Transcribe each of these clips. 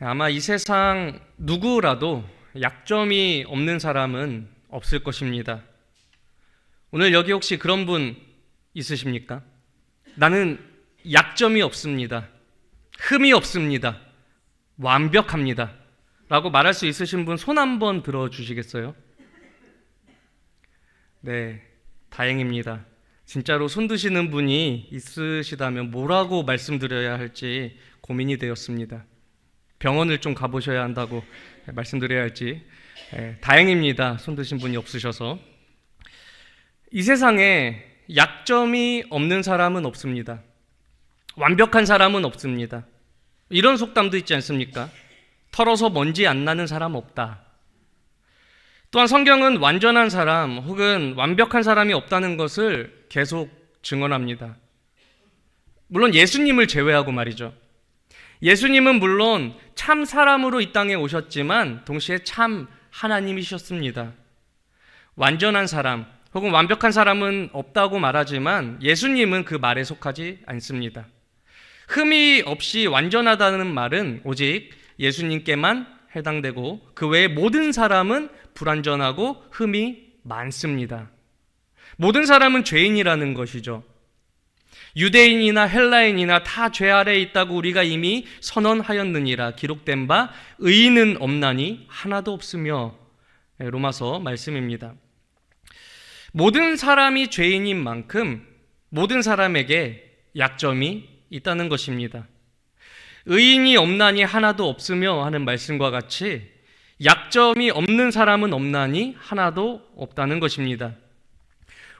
아마 이 세상 누구라도 약점이 없는 사람은 없을 것입니다. 오늘 여기 혹시 그런 분 있으십니까? 나는 약점이 없습니다. 흠이 없습니다. 완벽합니다. 라고 말할 수 있으신 분 손 한번 들어주시겠어요? 네, 다행입니다. 진짜로 손 드시는 분이 있으시다면 뭐라고 말씀드려야 할지 고민이 되었습니다. 병원을 좀 가보셔야 한다고 말씀드려야 할지. 다행입니다. 손 드신 분이 없으셔서. 이 세상에 약점이 없는 사람은 없습니다. 완벽한 사람은 없습니다. 이런 속담도 있지 않습니까? 털어서 먼지 안 나는 사람 없다. 또한 성경은 완전한 사람 혹은 완벽한 사람이 없다는 것을 계속 증언합니다. 물론 예수님을 제외하고 말이죠. 예수님은 물론 참 사람으로 이 땅에 오셨지만 동시에 참 하나님이셨습니다. 완전한 사람 혹은 완벽한 사람은 없다고 말하지만 예수님은 그 말에 속하지 않습니다. 흠이 없이 완전하다는 말은 오직 예수님께만 해당되고 그 외의 모든 사람은 불완전하고 흠이 많습니다. 모든 사람은 죄인이라는 것이죠. 유대인이나 헬라인이나 다 죄 아래에 있다고 우리가 이미 선언하였느니라 기록된 바 의인은 없나니 하나도 없으며, 로마서 말씀입니다. 모든 사람이 죄인인 만큼 모든 사람에게 약점이 있다는 것입니다. 의인이 없나니 하나도 없으며 하는 말씀과 같이 약점이 없는 사람은 없나니 하나도 없다는 것입니다.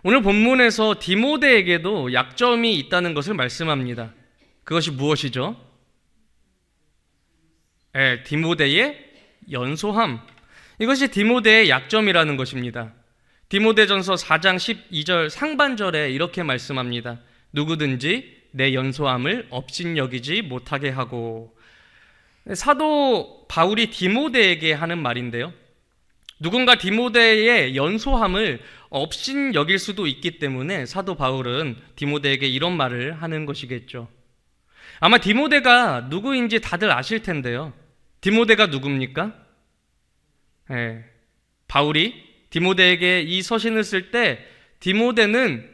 오늘 본문에서 디모데에게도 약점이 있다는 것을 말씀합니다. 그것이 무엇이죠? 디모데의 연소함. 이것이 디모데의 약점이라는 것입니다. 디모데전서 4장 12절 상반절에 이렇게 말씀합니다. 누구든지 내 연소함을 업신여기지 못하게 하고. 사도 바울이 디모데에게 하는 말인데요. 누군가 디모데의 연소함을 업신여길 수도 있기 때문에 사도 바울은 디모데에게 이런 말을 하는 것이겠죠. 아마 디모데가 누구인지 다들 아실 텐데요. 디모데가 누굽니까? 바울이 디모데에게 이 서신을 쓸 때 디모데는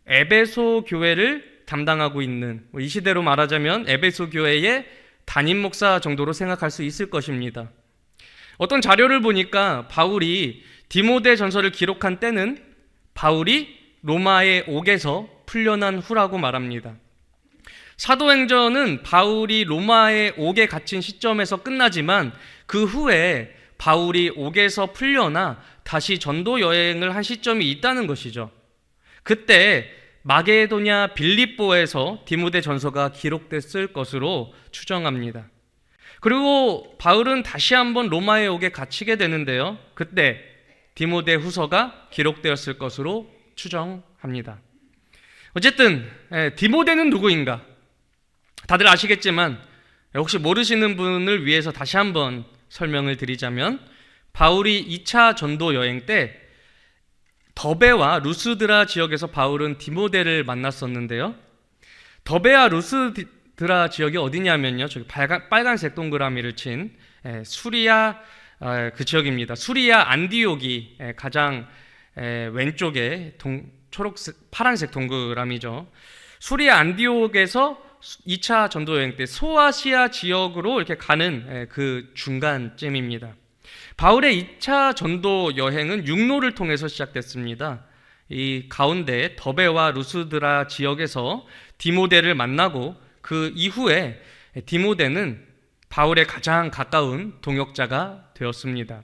에베소 교회를 담당하고 있는, 이 시대로 말하자면 에베소 교회의 담임 목사 정도로 생각할 수 있을 것입니다. 어떤 자료를 보니까 바울이 디모데 전서를 기록한 때는 바울이 로마의 옥에서 풀려난 후라고 말합니다. 사도행전은 바울이 로마의 옥에 갇힌 시점에서 끝나지만 그 후에 바울이 옥에서 풀려나 다시 전도 여행을 한 시점이 있다는 것이죠. 그때 마게도냐 빌립보에서 디모데 전서가 기록됐을 것으로 추정합니다. 그리고 바울은 다시 한번 로마의 옥에 갇히게 되는데요. 그때 디모데 후서가 기록되었을 것으로 추정합니다. 어쨌든 디모데는 누구인가? 다들 아시겠지만 혹시 모르시는 분을 위해서 다시 한번 설명을 드리자면 바울이 2차 전도 여행 때 더베와 루스드라 지역에서 바울은 디모데를 만났었는데요. 더베와 루스드라 지역이 어디냐면요. 저기 빨간색 동그라미를 친 수리아 그 지역입니다. 수리아 안디옥이 가장 왼쪽에 파란색 동그라미죠. 수리아 안디옥에서 2차 전도 여행 때 소아시아 지역으로 이렇게 가는 그 중간쯤입니다. 바울의 2차 전도 여행은 육로를 통해서 시작됐습니다. 이 가운데 더베와 루스드라 지역에서 디모데를 만나고 그 이후에 디모데는 바울의 가장 가까운 동역자가 되었습니다.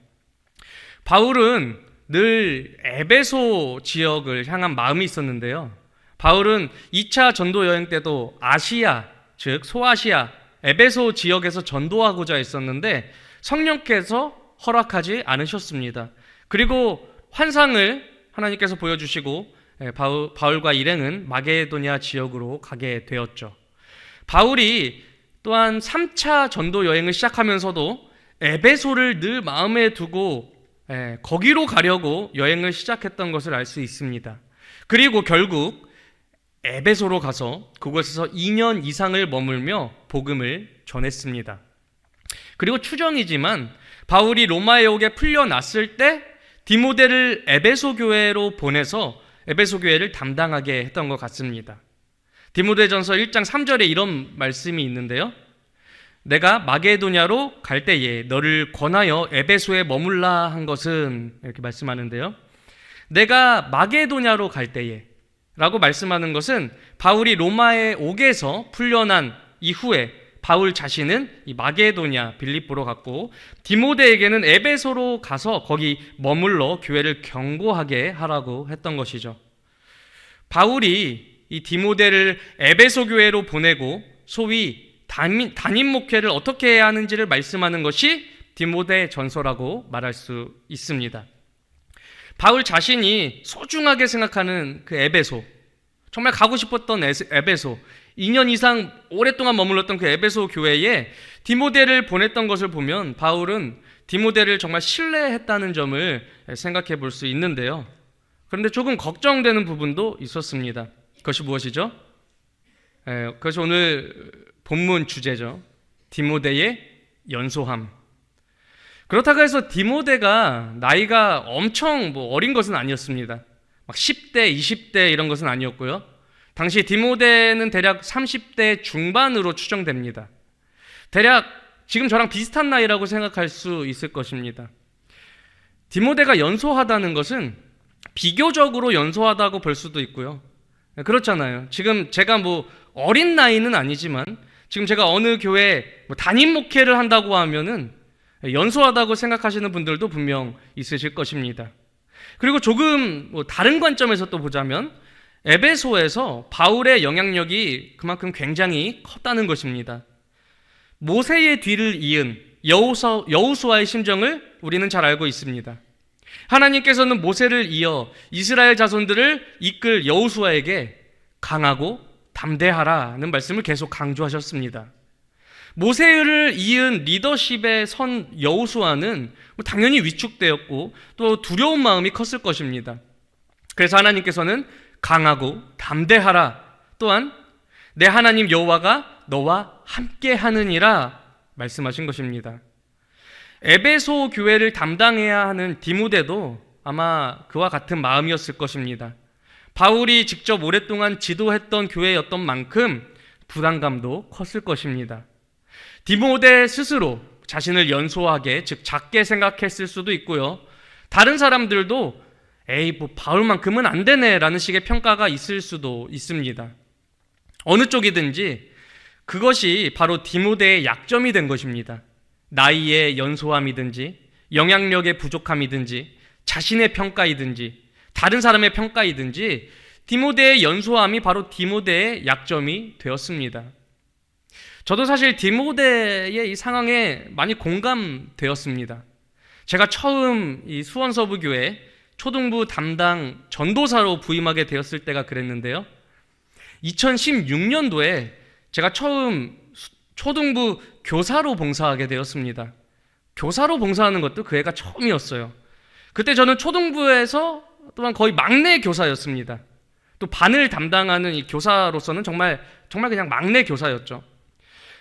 바울은 늘 에베소 지역을 향한 마음이 있었는데요. 바울은 2차 전도 여행 때도 아시아, 즉 소아시아, 에베소 지역에서 전도하고자 했었는데 성령께서 허락하지 않으셨습니다. 그리고 환상을 하나님께서 보여주시고 바울과 일행은 마게도냐 지역으로 가게 되었죠. 바울이 또한 3차 전도 여행을 시작하면서도 에베소를 늘 마음에 두고 거기로 가려고 여행을 시작했던 것을 알 수 있습니다. 그리고 결국 에베소로 가서 그곳에서 2년 이상을 머물며 복음을 전했습니다. 그리고 추정이지만 바울이 로마에 오게 풀려났을 때 디모데를 에베소 교회로 보내서 에베소 교회를 담당하게 했던 것 같습니다. 디모데전서 1장 3절에 이런 말씀이 있는데요. 내가 마게도냐로 갈 때에 너를 권하여 에베소에 머물라 한 것은, 이렇게 말씀하는데요. 내가 마게도냐로 갈 때에 라고 말씀하는 것은 바울이 로마에 오게서 풀려난 이후에 바울 자신은 이 마게도냐 빌립보로 갔고 디모데에게는 에베소로 가서 거기 머물러 교회를 견고하게 하라고 했던 것이죠. 바울이 이 디모데를 에베소 교회로 보내고 소위 단임 목회를 어떻게 해야 하는지를 말씀하는 것이 디모데 전서라고 말할 수 있습니다. 바울 자신이 소중하게 생각하는 그 에베소, 정말 가고 싶었던 에베소, 2년 이상 오랫동안 머물렀던 그 에베소 교회에 디모데를 보냈던 것을 보면 바울은 디모데를 정말 신뢰했다는 점을 생각해 볼 수 있는데요. 그런데 조금 걱정되는 부분도 있었습니다. 그것이 무엇이죠? 그것이 오늘 본문 주제죠. 디모데의 연소함. 그렇다고 해서 디모데가 나이가 엄청 어린 것은 아니었습니다. 막 10대, 20대 이런 것은 아니었고요. 당시 디모데는 대략 30대 중반으로 추정됩니다. 대략 지금 저랑 비슷한 나이라고 생각할 수 있을 것입니다. 디모데가 연소하다는 것은 비교적으로 연소하다고 볼 수도 있고요. 그렇잖아요. 지금 제가 어린 나이는 아니지만 지금 제가 어느 교회 담임 목회를 한다고 하면은 연소하다고 생각하시는 분들도 분명 있으실 것입니다. 그리고 조금 다른 관점에서 또 보자면 에베소에서 바울의 영향력이 그만큼 굉장히 컸다는 것입니다. 모세의 뒤를 이은 여호수아의 심정을 우리는 잘 알고 있습니다. 하나님께서는 모세를 이어 이스라엘 자손들을 이끌 여호수아에게 강하고 담대하라는 말씀을 계속 강조하셨습니다. 모세를 이은 리더십의 선 여호수아는 당연히 위축되었고 또 두려운 마음이 컸을 것입니다. 그래서 하나님께서는 강하고 담대하라, 또한 내 하나님 여호와가 너와 함께 하느니라 말씀하신 것입니다. 에베소 교회를 담당해야 하는 디모데도 아마 그와 같은 마음이었을 것입니다. 바울이 직접 오랫동안 지도했던 교회였던 만큼 부담감도 컸을 것입니다. 디모데 스스로 자신을 연소하게, 즉 작게 생각했을 수도 있고요. 다른 사람들도 바울만큼은 안 되네 라는 식의 평가가 있을 수도 있습니다. 어느 쪽이든지 그것이 바로 디모데의 약점이 된 것입니다. 나이의 연소함이든지 영향력의 부족함이든지 자신의 평가이든지 다른 사람의 평가이든지 디모데의 연소함이 바로 디모데의 약점이 되었습니다. 저도 사실 디모데의 이 상황에 많이 공감되었습니다. 제가 처음 이 수원서부교회 초등부 담당 전도사로 부임하게 되었을 때가 그랬는데요. 2016년도에 제가 처음 초등부 교사로 봉사하게 되었습니다. 교사로 봉사하는 것도 그 해가 처음이었어요. 그때 저는 초등부에서 또한 거의 막내 교사였습니다. 또 반을 담당하는 이 교사로서는 정말 그냥 막내 교사였죠.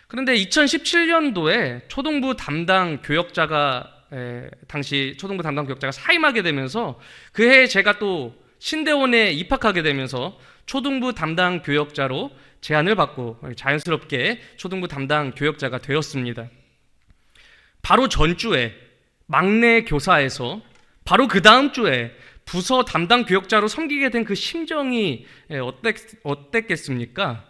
그런데 2017년도에 초등부 담당 교역자가 당시 초등부 담당 교역자가 사임하게 되면서 그해 제가 또 신대원에 입학하게 되면서 초등부 담당 교역자로 제안을 받고 자연스럽게 초등부 담당 교역자가 되었습니다. 바로 전주에 막내 교사에서 바로 그 다음 주에 부서 담당 교역자로 섬기게 된 그 심정이 어땠겠습니까?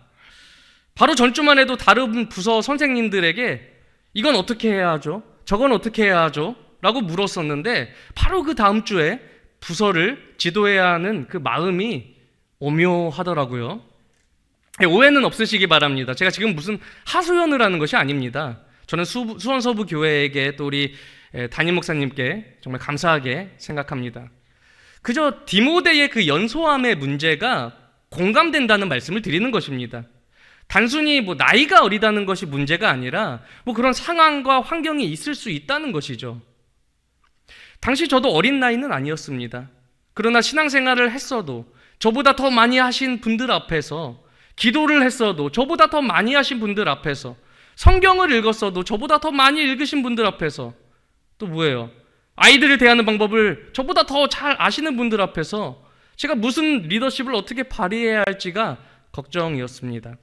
바로 전주만 해도 다른 부서 선생님들에게 이건 어떻게 해야 하죠? 저건 어떻게 해야 하죠? 라고 물었었는데 바로 그 다음 주에 부서를 지도해야 하는 그 마음이 오묘하더라고요. 오해는 없으시기 바랍니다. 제가 지금 무슨 하소연을 하는 것이 아닙니다. 저는 수원서부 교회에게 또 우리 담임 목사님께 정말 감사하게 생각합니다. 그저 디모데의 그 연소함의 문제가 공감된다는 말씀을 드리는 것입니다. 단순히 나이가 어리다는 것이 문제가 아니라 그런 상황과 환경이 있을 수 있다는 것이죠. 당시 저도 어린 나이는 아니었습니다. 그러나 신앙생활을 했어도 저보다 더 많이 하신 분들 앞에서, 기도를 했어도 저보다 더 많이 하신 분들 앞에서, 성경을 읽었어도 저보다 더 많이 읽으신 분들 앞에서, 또 뭐예요? 아이들을 대하는 방법을 저보다 더 잘 아시는 분들 앞에서 제가 무슨 리더십을 어떻게 발휘해야 할지가 걱정이었습니다.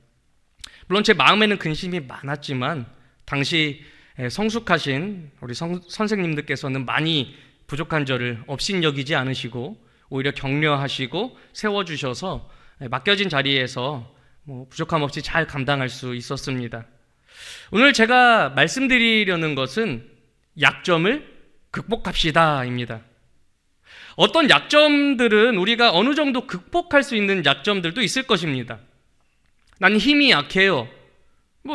물론 제 마음에는 근심이 많았지만 당시 성숙하신 우리 선생님들께서는 많이 부족한 저를 업신여기지 않으시고 오히려 격려하시고 세워주셔서 맡겨진 자리에서 부족함 없이 잘 감당할 수 있었습니다. 오늘 제가 말씀드리려는 것은 약점을 극복합시다입니다. 어떤 약점들은 우리가 어느 정도 극복할 수 있는 약점들도 있을 것입니다. 난 힘이 약해요.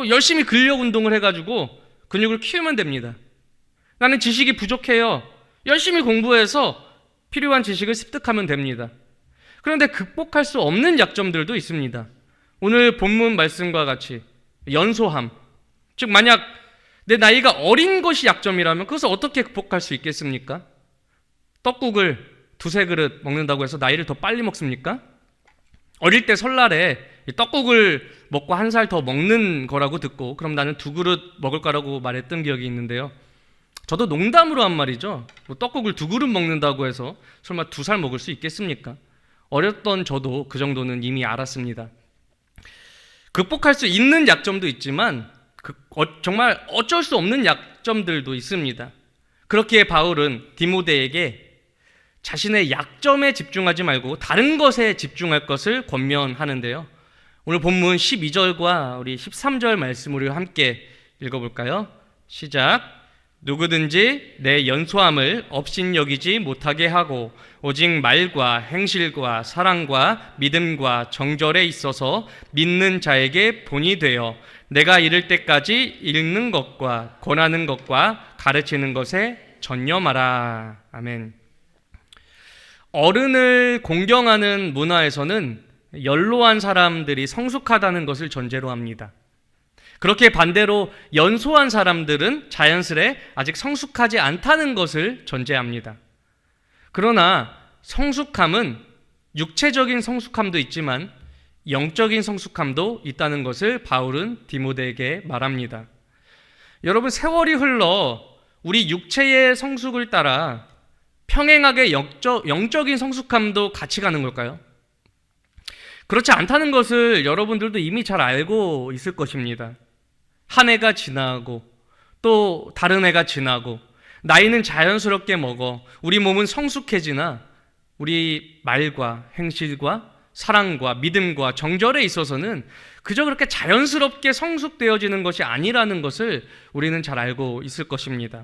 열심히 근력 운동을 해가지고 근육을 키우면 됩니다. 나는 지식이 부족해요. 열심히 공부해서 필요한 지식을 습득하면 됩니다. 그런데 극복할 수 없는 약점들도 있습니다. 오늘 본문 말씀과 같이 연소함, 즉 만약 내 나이가 어린 것이 약점이라면 그것을 어떻게 극복할 수 있겠습니까? 떡국을 두세 그릇 먹는다고 해서 나이를 더 빨리 먹습니까? 어릴 때 설날에 떡국을 먹고 한 살 더 먹는 거라고 듣고 그럼 나는 두 그릇 먹을 거라고 말했던 기억이 있는데요. 저도 농담으로 한 말이죠. 떡국을 두 그릇 먹는다고 해서 설마 2살 먹을 수 있겠습니까? 어렸던 저도 그 정도는 이미 알았습니다. 극복할 수 있는 약점도 있지만 정말 어쩔 수 없는 약점들도 있습니다. 그렇기에 바울은 디모데에게 자신의 약점에 집중하지 말고 다른 것에 집중할 것을 권면하는데요. 오늘 본문 12절과 우리 13절 말씀을 함께 읽어볼까요? 시작. 누구든지 내 연소함을 업신여기지 못하게 하고 오직 말과 행실과 사랑과 믿음과 정절에 있어서 믿는 자에게 본이 되어 내가 이를 때까지 읽는 것과 권하는 것과 가르치는 것에 전념하라. 아멘. 어른을 공경하는 문화에서는 연로한 사람들이 성숙하다는 것을 전제로 합니다. 그렇게 반대로 연소한 사람들은 자연스레 아직 성숙하지 않다는 것을 전제합니다. 그러나 성숙함은 육체적인 성숙함도 있지만 영적인 성숙함도 있다는 것을 바울은 디모데에게 말합니다. 여러분, 세월이 흘러 우리 육체의 성숙을 따라 평행하게 영적인 성숙함도 같이 가는 걸까요? 그렇지 않다는 것을 여러분들도 이미 잘 알고 있을 것입니다. 한 해가 지나고 또 다른 해가 지나고 나이는 자연스럽게 먹어 우리 몸은 성숙해지나 우리 말과 행실과 사랑과 믿음과 정절에 있어서는 그저 그렇게 자연스럽게 성숙되어지는 것이 아니라는 것을 우리는 잘 알고 있을 것입니다.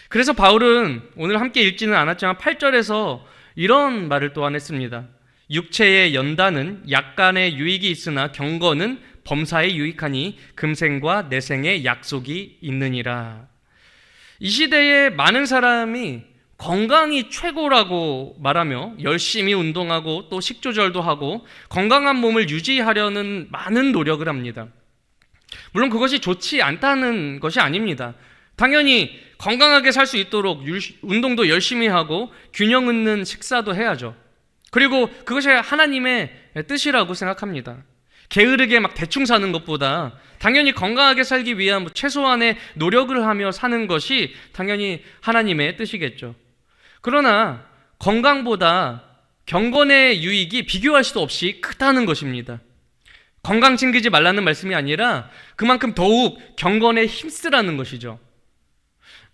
그래서 바울은 오늘 함께 읽지는 않았지만 8절에서 이런 말을 또한 했습니다. 육체의 연단은 약간의 유익이 있으나 경건은 범사에 유익하니 금생과 내생의 약속이 있느니라. 이 시대에 많은 사람이 건강이 최고라고 말하며 열심히 운동하고 또 식조절도 하고 건강한 몸을 유지하려는 많은 노력을 합니다. 물론 그것이 좋지 않다는 것이 아닙니다. 당연히 건강하게 살 수 있도록 운동도 열심히 하고 균형 있는 식사도 해야죠. 그리고 그것이 하나님의 뜻이라고 생각합니다. 게으르게 막 대충 사는 것보다 당연히 건강하게 살기 위한 최소한의 노력을 하며 사는 것이 당연히 하나님의 뜻이겠죠. 그러나 건강보다 경건의 유익이 비교할 수도 없이 크다는 것입니다. 건강 챙기지 말라는 말씀이 아니라 그만큼 더욱 경건에 힘쓰라는 것이죠.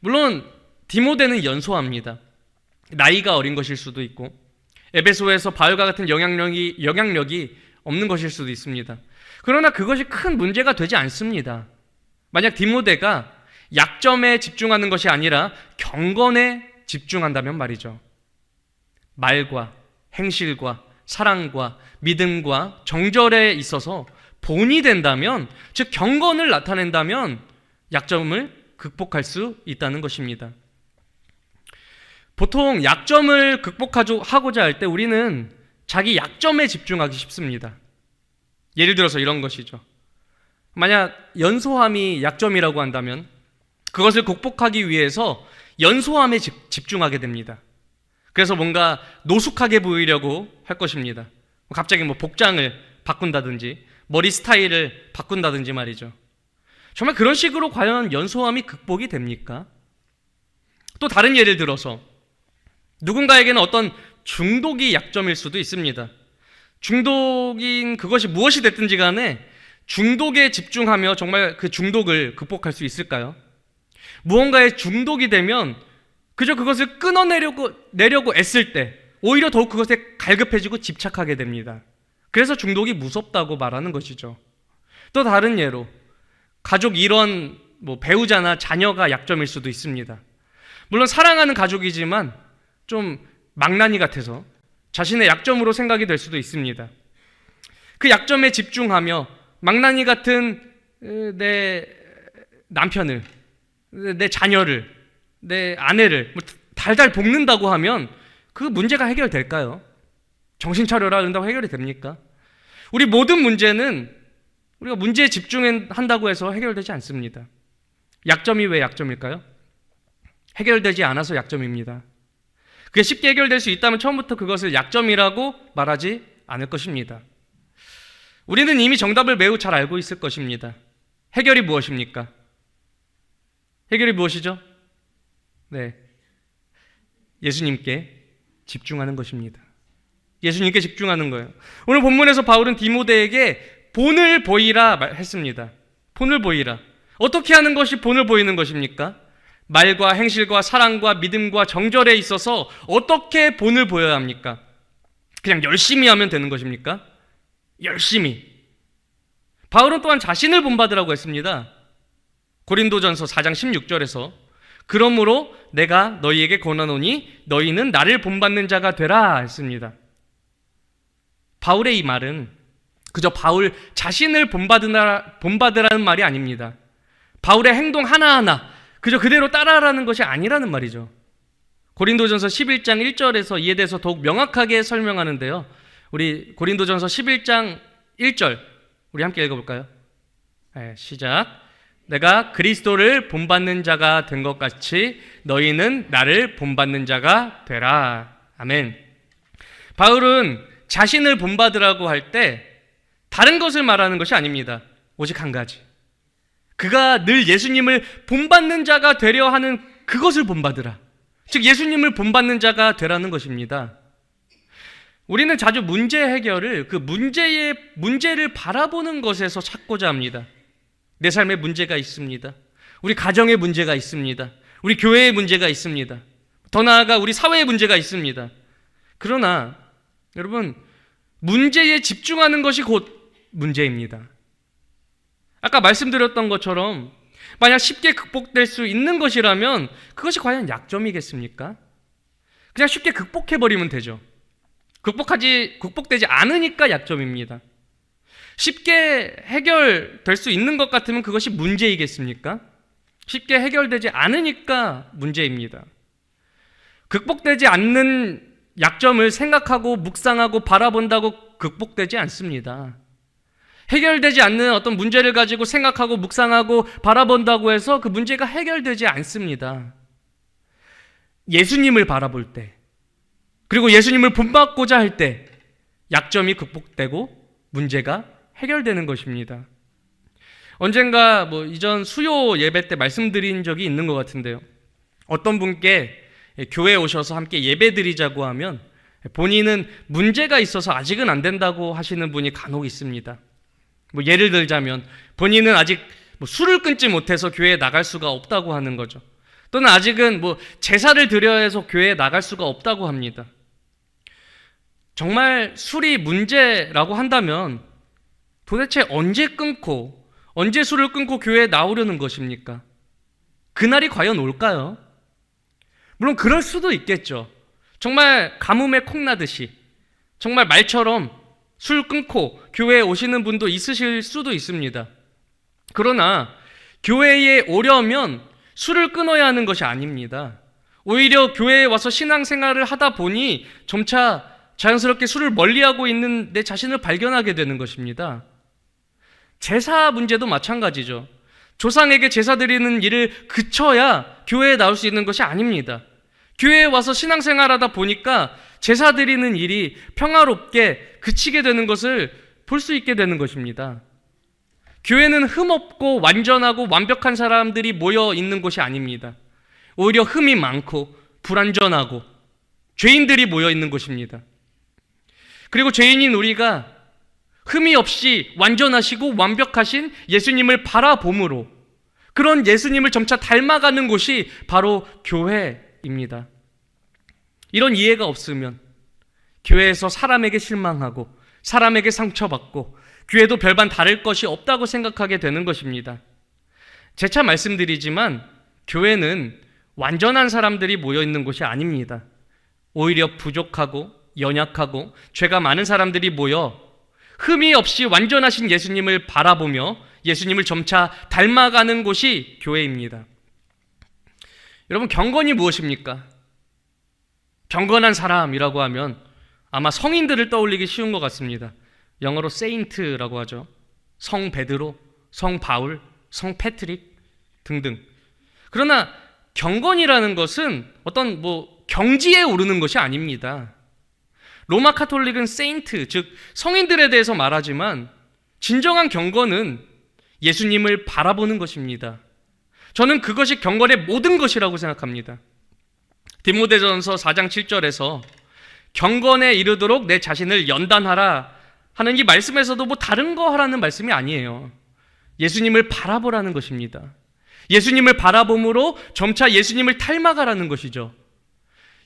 물론 디모데는 연소합니다. 나이가 어린 것일 수도 있고 에베소에서 바울과 같은 영향력이 없는 것일 수도 있습니다. 그러나 그것이 큰 문제가 되지 않습니다. 만약 디모데가 약점에 집중하는 것이 아니라 경건에 집중한다면 말이죠. 말과 행실과 사랑과 믿음과 정절에 있어서 본이 된다면, 즉 경건을 나타낸다면 약점을 극복할 수 있다는 것입니다. 보통 약점을 극복하고자 할 때 우리는 자기 약점에 집중하기 쉽습니다. 예를 들어서 이런 것이죠. 만약 연소함이 약점이라고 한다면 그것을 극복하기 위해서 연소함에 집중하게 됩니다. 그래서 뭔가 노숙하게 보이려고 할 것입니다. 갑자기 복장을 바꾼다든지 머리 스타일을 바꾼다든지 말이죠. 정말 그런 식으로 과연 연소함이 극복이 됩니까? 또 다른 예를 들어서 누군가에게는 어떤 중독이 약점일 수도 있습니다. 중독인 그것이 무엇이 됐든지 간에 중독에 집중하며 정말 그 중독을 극복할 수 있을까요? 무언가에 중독이 되면 그저 그것을 끊어내려고 애쓸 때 오히려 더욱 그것에 갈급해지고 집착하게 됩니다. 그래서 중독이 무섭다고 말하는 것이죠. 또 다른 예로 가족 일원, 배우자나 자녀가 약점일 수도 있습니다. 물론 사랑하는 가족이지만 좀 망나니 같아서 자신의 약점으로 생각이 될 수도 있습니다. 그 약점에 집중하며 망나니 같은 내 남편을, 내 자녀를, 내 아내를 달달 볶는다고 하면 그 문제가 해결될까요? 정신 차려라 그런다고 해결이 됩니까? 우리 모든 문제는 우리가 문제에 집중한다고 해서 해결되지 않습니다. 약점이 왜 약점일까요? 해결되지 않아서 약점입니다. 그게 쉽게 해결될 수 있다면 처음부터 그것을 약점이라고 말하지 않을 것입니다. 우리는 이미 정답을 매우 잘 알고 있을 것입니다. 해결이 무엇입니까? 해결이 무엇이죠? 네, 예수님께 집중하는 것입니다. 예수님께 집중하는 거예요. 오늘 본문에서 바울은 디모데에게 본을 보이라 했습니다. 본을 보이라. 어떻게 하는 것이 본을 보이는 것입니까? 말과 행실과 사랑과 믿음과 정절에 있어서 어떻게 본을 보여야 합니까? 그냥 열심히 하면 되는 것입니까? 열심히. 바울은 또한 자신을 본받으라고 했습니다. 고린도전서 4장 16절에서 그러므로 내가 너희에게 권하노니 너희는 나를 본받는 자가 되라 했습니다. 바울의 이 말은 그저 바울 자신을 본받으라는 말이 아닙니다. 바울의 행동 하나하나 그저 그대로 따라하라는 것이 아니라는 말이죠. 고린도전서 11장 1절에서 이에 대해서 더욱 명확하게 설명하는데요. 우리 고린도전서 11장 1절 우리 함께 읽어볼까요? 네, 시작. 내가 그리스도를 본받는 자가 된 것 같이 너희는 나를 본받는 자가 되라. 아멘. 바울은 자신을 본받으라고 할 때 다른 것을 말하는 것이 아닙니다. 오직 한 가지. 그가 늘 예수님을 본받는 자가 되려 하는 그것을 본받으라. 즉 예수님을 본받는 자가 되라는 것입니다. 우리는 자주 문제 해결을 그 문제를 바라보는 것에서 찾고자 합니다. 내 삶에 문제가 있습니다. 우리 가정에 문제가 있습니다. 우리 교회에 문제가 있습니다. 더 나아가 우리 사회에 문제가 있습니다. 그러나 여러분, 문제에 집중하는 것이 곧 문제입니다. 아까 말씀드렸던 것처럼 만약 쉽게 극복될 수 있는 것이라면 그것이 과연 약점이겠습니까? 그냥 쉽게 극복해버리면 되죠. 극복되지 않으니까 약점입니다. 쉽게 해결될 수 있는 것 같으면 그것이 문제이겠습니까? 쉽게 해결되지 않으니까 문제입니다. 극복되지 않는 약점을 생각하고 묵상하고 바라본다고 극복되지 않습니다. 해결되지 않는 어떤 문제를 가지고 생각하고 묵상하고 바라본다고 해서 그 문제가 해결되지 않습니다. 예수님을 바라볼 때, 그리고 예수님을 본받고자 할 때 약점이 극복되고 문제가 해결되는 것입니다. 언젠가 이전 수요 예배 때 말씀드린 적이 있는 것 같은데요. 어떤 분께 교회에 오셔서 함께 예배 드리자고 하면 본인은 문제가 있어서 아직은 안 된다고 하시는 분이 간혹 있습니다. 예를 들자면 본인은 아직 술을 끊지 못해서 교회에 나갈 수가 없다고 하는 거죠. 또는 아직은 제사를 드려야 해서 교회에 나갈 수가 없다고 합니다. 정말 술이 문제라고 한다면 도대체 언제 술을 끊고 교회에 나오려는 것입니까? 그날이 과연 올까요? 물론 그럴 수도 있겠죠. 정말 가뭄에 콩나듯이 정말 말처럼 술 끊고 교회에 오시는 분도 있으실 수도 있습니다. 그러나 교회에 오려면 술을 끊어야 하는 것이 아닙니다. 오히려 교회에 와서 신앙생활을 하다 보니 점차 자연스럽게 술을 멀리하고 있는 내 자신을 발견하게 되는 것입니다. 제사 문제도 마찬가지죠. 조상에게 제사 드리는 일을 그쳐야 교회에 나올 수 있는 것이 아닙니다. 교회에 와서 신앙생활하다 보니까 제사 드리는 일이 평화롭게 그치게 되는 것을 볼 수 있게 되는 것입니다. 교회는 흠없고 완전하고 완벽한 사람들이 모여 있는 곳이 아닙니다. 오히려 흠이 많고 불완전하고 죄인들이 모여 있는 곳입니다. 그리고 죄인인 우리가 흠이 없이 완전하시고 완벽하신 예수님을 바라봄으로 그런 예수님을 점차 닮아가는 곳이 바로 교회입니다. 이런 이해가 없으면 교회에서 사람에게 실망하고 사람에게 상처받고 교회도 별반 다를 것이 없다고 생각하게 되는 것입니다. 재차 말씀드리지만 교회는 완전한 사람들이 모여 있는 곳이 아닙니다. 오히려 부족하고 연약하고 죄가 많은 사람들이 모여 흠이 없이 완전하신 예수님을 바라보며 예수님을 점차 닮아가는 곳이 교회입니다. 여러분, 경건이 무엇입니까? 경건한 사람이라고 하면 아마 성인들을 떠올리기 쉬운 것 같습니다. 영어로 세인트라고 하죠. 성 베드로, 성 바울, 성 패트릭 등등. 그러나 경건이라는 것은 어떤 경지에 오르는 것이 아닙니다. 로마 카톨릭은 세인트, 즉 성인들에 대해서 말하지만 진정한 경건은 예수님을 바라보는 것입니다. 저는 그것이 경건의 모든 것이라고 생각합니다. 디모데전서 4장 7절에서 경건에 이르도록 내 자신을 연단하라 하는 이 말씀에서도 다른 거 하라는 말씀이 아니에요. 예수님을 바라보라는 것입니다. 예수님을 바라봄으로 점차 예수님을 닮아가라는 것이죠.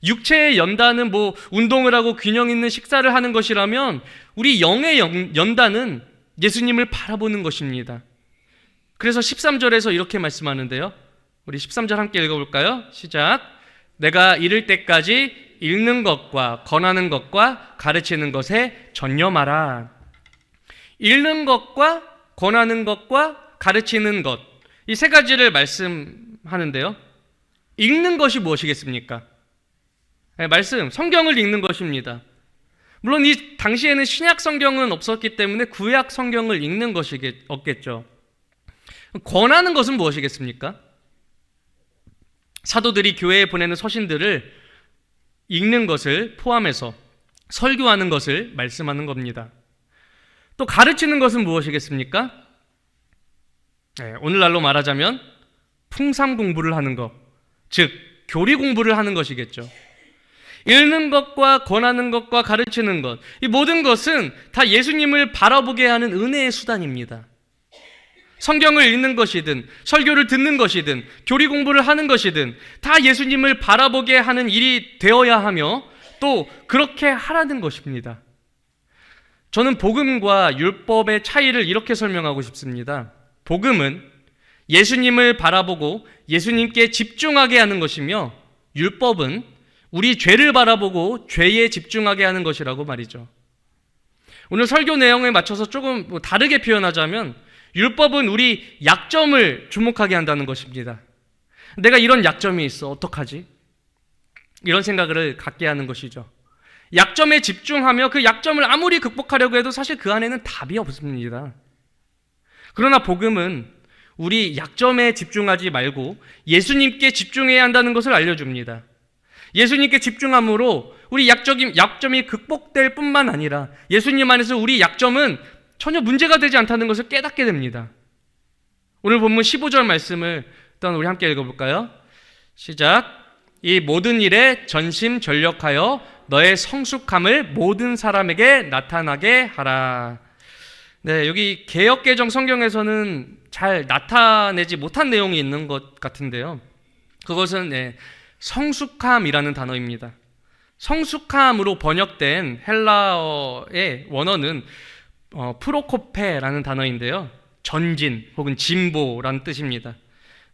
육체의 연단은 운동을 하고 균형 있는 식사를 하는 것이라면 우리 영의 연단은 예수님을 바라보는 것입니다. 그래서 13절에서 이렇게 말씀하는데요. 우리 13절 함께 읽어볼까요? 시작. 내가 이를 때까지 읽는 것과 권하는 것과 가르치는 것에 전념하라. 읽는 것과 권하는 것과 가르치는 것, 이 세 가지를 말씀하는데요. 읽는 것이 무엇이겠습니까? 말씀, 성경을 읽는 것입니다. 물론 이 당시에는 신약 성경은 없었기 때문에 구약 성경을 읽는 것이었겠죠. 권하는 것은 무엇이겠습니까? 사도들이 교회에 보내는 서신들을 읽는 것을 포함해서 설교하는 것을 말씀하는 겁니다. 또 가르치는 것은 무엇이겠습니까? 오늘날로 말하자면 풍상 공부를 하는 것, 즉 교리 공부를 하는 것이겠죠. 읽는 것과 권하는 것과 가르치는 것, 이 모든 것은 다 예수님을 바라보게 하는 은혜의 수단입니다. 성경을 읽는 것이든 설교를 듣는 것이든 교리 공부를 하는 것이든 다 예수님을 바라보게 하는 일이 되어야 하며 또 그렇게 하라는 것입니다. 저는 복음과 율법의 차이를 이렇게 설명하고 싶습니다. 복음은 예수님을 바라보고 예수님께 집중하게 하는 것이며 율법은 우리 죄를 바라보고 죄에 집중하게 하는 것이라고 말이죠. 오늘 설교 내용에 맞춰서 조금 다르게 표현하자면 율법은 우리 약점을 주목하게 한다는 것입니다. 내가 이런 약점이 있어, 어떡하지? 이런 생각을 갖게 하는 것이죠. 약점에 집중하며 그 약점을 아무리 극복하려고 해도 사실 그 안에는 답이 없습니다. 그러나 복음은 우리 약점에 집중하지 말고 예수님께 집중해야 한다는 것을 알려줍니다. 예수님께 집중함으로 우리 약점이 극복될 뿐만 아니라 예수님 안에서 우리 약점은 전혀 문제가 되지 않다는 것을 깨닫게 됩니다. 오늘 본문 15절 말씀을 일단 우리 함께 읽어볼까요? 시작. 이 모든 일에 전심전력하여 너의 성숙함을 모든 사람에게 나타나게 하라. 네, 여기 개역개정 성경에서는 잘 나타내지 못한 내용이 있는 것 같은데요. 그것은 성숙함이라는 단어입니다. 성숙함으로 번역된 헬라어의 원어는 프로코페라는 단어인데요. 전진 혹은 진보라는 뜻입니다.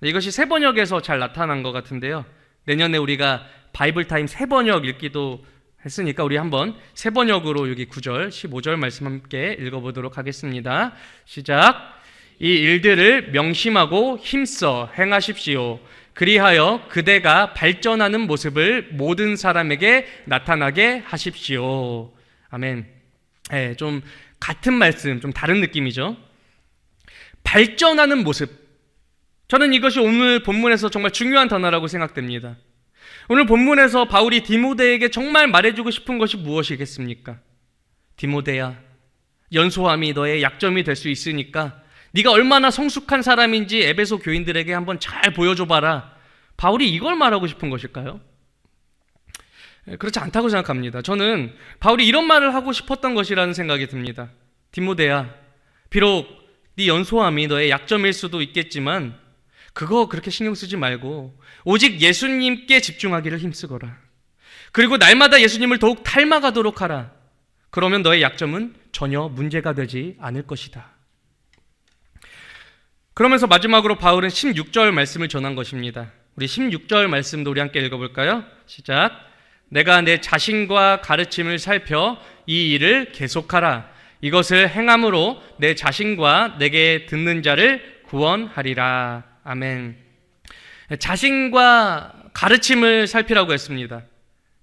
이것이 새 번역에서 잘 나타난 것 같은데요. 내년에 우리가 바이블타임 새 번역 읽기도 했으니까 우리 한번 새 번역으로 여기 9절, 15절 말씀 함께 읽어보도록 하겠습니다. 시작. 이 일들을 명심하고 힘써 행하십시오. 그리하여 그대가 발전하는 모습을 모든 사람에게 나타나게 하십시오. 아멘. 좀 같은 말씀, 좀 다른 느낌이죠. 발전하는 모습. 저는 이것이 오늘 본문에서 정말 중요한 단어라고 생각됩니다. 오늘 본문에서 바울이 디모데에게 정말 말해주고 싶은 것이 무엇이겠습니까? 디모데야, 연소함이 너의 약점이 될 수 있으니까 네가 얼마나 성숙한 사람인지 에베소 교인들에게 한번 잘 보여줘봐라. 바울이 이걸 말하고 싶은 것일까요? 그렇지 않다고 생각합니다. 저는 바울이 이런 말을 하고 싶었던 것이라는 생각이 듭니다. 디모데야, 비록 네 연소함이 너의 약점일 수도 있겠지만 그거 그렇게 신경 쓰지 말고 오직 예수님께 집중하기를 힘쓰거라. 그리고 날마다 예수님을 더욱 닮아가도록 하라. 그러면 너의 약점은 전혀 문제가 되지 않을 것이다. 그러면서 마지막으로 바울은 16절 말씀을 전한 것입니다. 우리 16절 말씀도 우리 함께 읽어볼까요? 시작. 내가 내 자신과 가르침을 살펴 이 일을 계속하라. 이것을 행함으로 내 자신과 내게 듣는 자를 구원하리라. 아멘. 자신과 가르침을 살피라고 했습니다.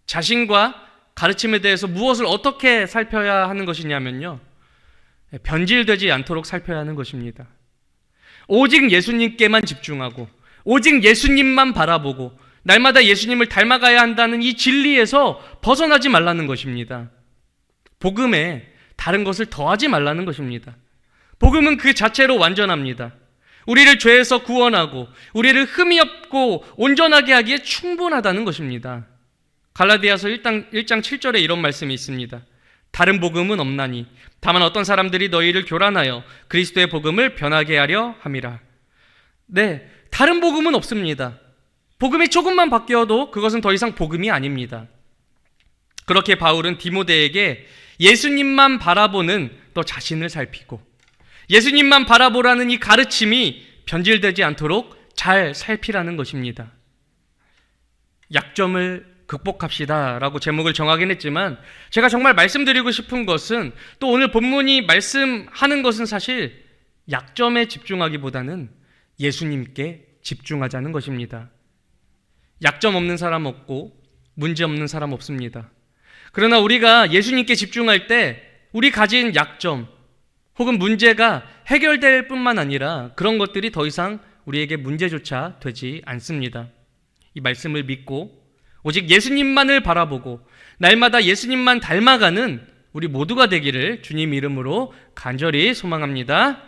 자신과 가르침에 대해서 무엇을 어떻게 살펴야 하는 것이냐면요, 변질되지 않도록 살펴야 하는 것입니다. 오직 예수님께만 집중하고 오직 예수님만 바라보고 날마다 예수님을 닮아가야 한다는 이 진리에서 벗어나지 말라는 것입니다. 복음에 다른 것을 더하지 말라는 것입니다. 복음은 그 자체로 완전합니다. 우리를 죄에서 구원하고 우리를 흠이 없고 온전하게 하기에 충분하다는 것입니다. 갈라디아서 1장 7절에 이런 말씀이 있습니다. 다른 복음은 없나니 다만 어떤 사람들이 너희를 교란하여 그리스도의 복음을 변하게 하려 함이라. 네, 다른 복음은 없습니다. 복음이 조금만 바뀌어도 그것은 더 이상 복음이 아닙니다. 그렇게 바울은 디모데에게 예수님만 바라보는 너 자신을 살피고 예수님만 바라보라는 이 가르침이 변질되지 않도록 잘 살피라는 것입니다. 약점을 극복합시다 라고 제목을 정하긴 했지만 제가 정말 말씀드리고 싶은 것은 또 오늘 본문이 말씀하는 것은 사실 약점에 집중하기보다는 예수님께 집중하자는 것입니다. 약점 없는 사람 없고 문제 없는 사람 없습니다. 그러나 우리가 예수님께 집중할 때 우리 가진 약점 혹은 문제가 해결될 뿐만 아니라 그런 것들이 더 이상 우리에게 문제조차 되지 않습니다. 이 말씀을 믿고 오직 예수님만을 바라보고 날마다 예수님만 닮아가는 우리 모두가 되기를 주님 이름으로 간절히 소망합니다.